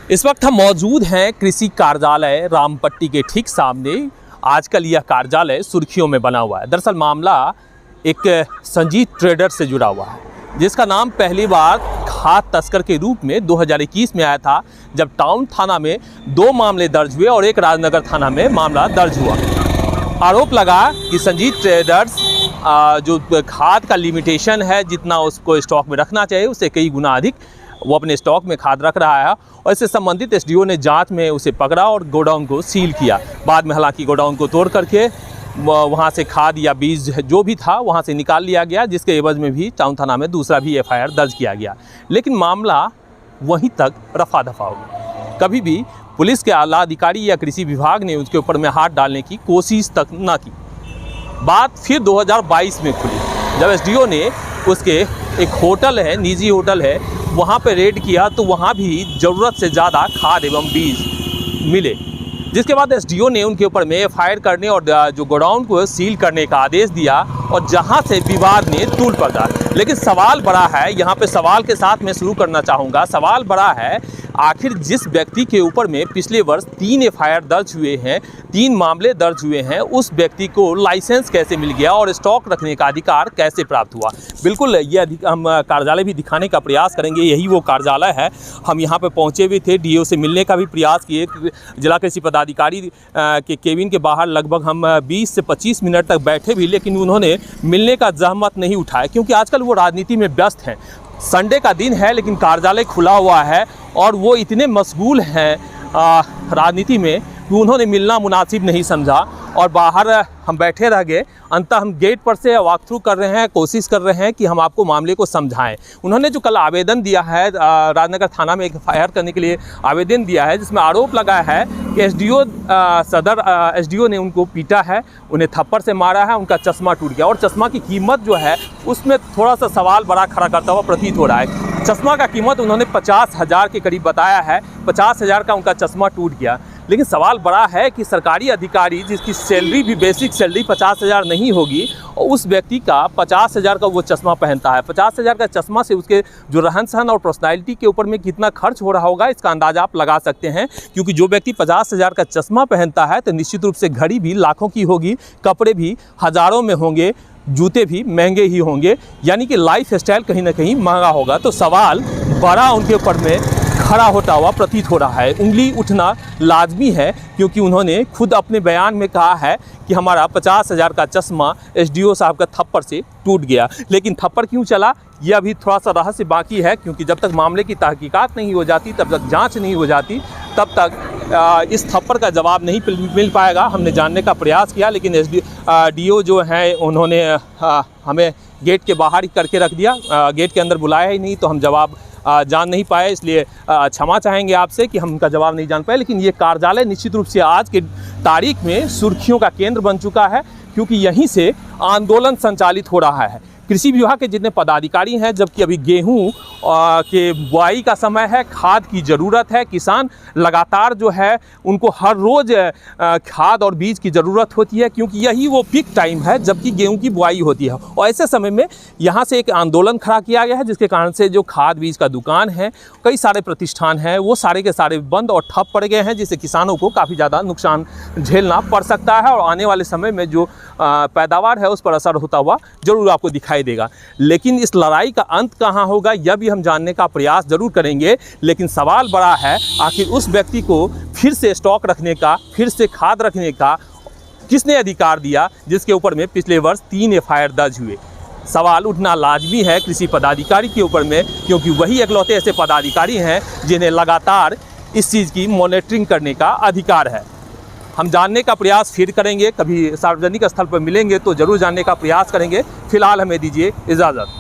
इस वक्त हम मौजूद हैं कृषि कार्यालय रामपट्टी के ठीक सामने। आजकल यह कार्यालय सुर्खियों में बना हुआ है। दरअसल मामला एक संजीत ट्रेडर से जुड़ा हुआ है, जिसका नाम पहली बार खाद तस्कर के रूप में 2021 में आया था, जब टाउन थाना में 2 मामले दर्ज हुए और एक राजनगर थाना में मामला दर्ज हुआ। आरोप लगा कि संजीत ट्रेडर्स जो खाद का लिमिटेशन है, जितना उसको स्टॉक में रखना चाहिए, उससे कई गुना अधिक वो अपने स्टॉक में खाद रख रहा है। और इससे संबंधित एसडीओ ने जांच में उसे पकड़ा और गोडाउन को सील किया। बाद में हालांकि गोडाउन को तोड़ करके वहाँ से खाद या बीज जो भी था वहाँ से निकाल लिया गया, जिसके एवज में भी टाउन थाना में दूसरा भी एफआईआर दर्ज किया गया। लेकिन मामला वहीं तक रफा दफा हो गया। कभी भी पुलिस के आला अधिकारी या कृषि विभाग ने उसके ऊपर में हाथ डालने की कोशिश तक न की। बात फिर 2022 में खुली, जब एसडीओ ने उसके एक होटल है, निजी होटल है, वहाँ पे रेड किया तो वहाँ भी ज़रूरत से ज़्यादा खाद एवं बीज मिले, जिसके बाद एसडीओ ने उनके ऊपर में एफआईआर करने और जो गोडाउन को सील करने का आदेश दिया, और जहाँ से विवाद ने तूल पकड़ा। लेकिन सवाल बड़ा है, यहाँ पे सवाल के साथ मैं शुरू करना चाहूँगा। सवाल बड़ा है, आखिर जिस व्यक्ति के ऊपर में पिछले वर्ष 3 एफआईआर दर्ज हुए हैं, 3 मामले दर्ज हुए हैं, उस व्यक्ति को लाइसेंस कैसे मिल गया और स्टॉक रखने का अधिकार कैसे प्राप्त हुआ? बिल्कुल ये हम कार्यालय भी दिखाने का प्रयास करेंगे। यही वो कार्यालय है। हम यहाँ पे पहुँचे भी थे, डीओ से मिलने का भी प्रयास किए। जिला कृषि पदाधिकारी के केबिन के बाहर लगभग हम 20 से 25 मिनट तक बैठे भी, लेकिन उन्होंने मिलने का जहमत नहीं उठाया, क्योंकि आजकल वो राजनीति में व्यस्त हैं। संडे का दिन है लेकिन कार्यालय खुला हुआ है और वो इतने मशगूल हैं राजनीति में कि उन्होंने मिलना मुनासिब नहीं समझा और बाहर हम बैठे रह गए। अंततः हम गेट पर से वॉक थ्रू कर रहे हैं, कोशिश कर रहे हैं कि हम आपको मामले को समझाएं। उन्होंने जो कल आवेदन दिया है, राजनगर थाना में एक एफआईआर करने के लिए आवेदन दिया है, जिसमें आरोप लगाया है कि एसडीओ सदर एसडीओ ने उनको पीटा है, उन्हें थप्पड़ से मारा है, उनका चश्मा टूट गया। और चश्मा की कीमत जो है उसमें थोड़ा सा सवाल बड़ा खड़ा करता हुआ प्रतीत हो रहा है। चश्मा का कीमत उन्होंने 50,000 के करीब बताया है। 50,000 का उनका चश्मा टूट गया। लेकिन सवाल बड़ा है कि सरकारी अधिकारी जिसकी सैलरी भी बेसिक सैलरी 50,000 नहीं होगी, और उस व्यक्ति का 50,000 का वो चश्मा पहनता है। 50,000 का चश्मा से उसके जो रहन सहन और पर्सनैलिटी के ऊपर में कितना खर्च हो रहा होगा, इसका अंदाज़ा आप लगा सकते हैं। क्योंकि जो व्यक्ति 50,000 का चश्मा पहनता है तो निश्चित रूप से घड़ी भी लाखों की होगी, कपड़े भी हज़ारों में होंगे, जूते भी महंगे ही होंगे, यानी कि लाइफ स्टाइल कहीं ना कहीं महंगा होगा। तो सवाल बड़ा उनके ऊपर में खड़ा होता हुआ प्रतीत हो रहा है। उंगली उठना लाजमी है, क्योंकि उन्होंने खुद अपने बयान में कहा है कि हमारा 50,000 का चश्मा एसडीओ साहब का थप्पड़ से टूट गया। लेकिन थप्पड़ क्यों चला, यह अभी थोड़ा सा रहस्य बाकी है, क्योंकि जब तक मामले की तहकीकात नहीं हो जाती, तब तक जांच नहीं हो जाती, तब तक इस थप्पड़ का जवाब नहीं मिल पाएगा। हमने जानने का प्रयास किया, लेकिन डीओ जो है उन्होंने हमें गेट के बाहर ही करके रख दिया, गेट के अंदर बुलाया ही नहीं, तो हम जवाब जान नहीं पाए। इसलिए क्षमा चाहेंगे आपसे कि हम उनका जवाब नहीं जान पाए। लेकिन ये कार्यालय निश्चित रूप से आज के तारीख में सुर्खियों का केंद्र बन चुका है, क्योंकि यहीं से आंदोलन संचालित हो रहा है। कृषि विभाग के जितने पदाधिकारी हैं, जबकि अभी गेहूं के बुआई का समय है, खाद की ज़रूरत है, किसान लगातार जो है उनको हर रोज़ खाद और बीज की ज़रूरत होती है, क्योंकि यही वो पीक टाइम है जबकि गेहूं की बुआई होती है। और ऐसे समय में यहाँ से एक आंदोलन खड़ा किया गया है, जिसके कारण से जो खाद बीज का दुकान है, कई सारे प्रतिष्ठान हैं, वो सारे के सारे बंद और ठप पड़ गए हैं, जिससे किसानों को काफ़ी ज़्यादा नुकसान झेलना पड़ सकता है। और आने वाले समय में जो पैदावार है उस पर असर होता हुआ ज़रूर आपको दिखाई देगा। लेकिन इस लड़ाई का अंत कहाँ होगा, यह भी हम जानने का प्रयास जरूर करेंगे। लेकिन सवाल बड़ा है, आखिर उस व्यक्ति को फिर से स्टॉक रखने का, फिर से खाद रखने का किसने अधिकार दिया, जिसके ऊपर में पिछले वर्ष 3 एफआईआर दर्ज हुए? सवाल उठना लाजमी है कृषि पदाधिकारी के ऊपर में, क्योंकि वही इकलौते ऐसे पदाधिकारी हैं जिन्हें लगातार इस चीज़ की मॉनिटरिंग करने का अधिकार है। हम जानने का प्रयास फिर करेंगे, कभी सार्वजनिक स्थल पर मिलेंगे तो ज़रूर जानने का प्रयास करेंगे। फिलहाल हमें दीजिए इजाज़त।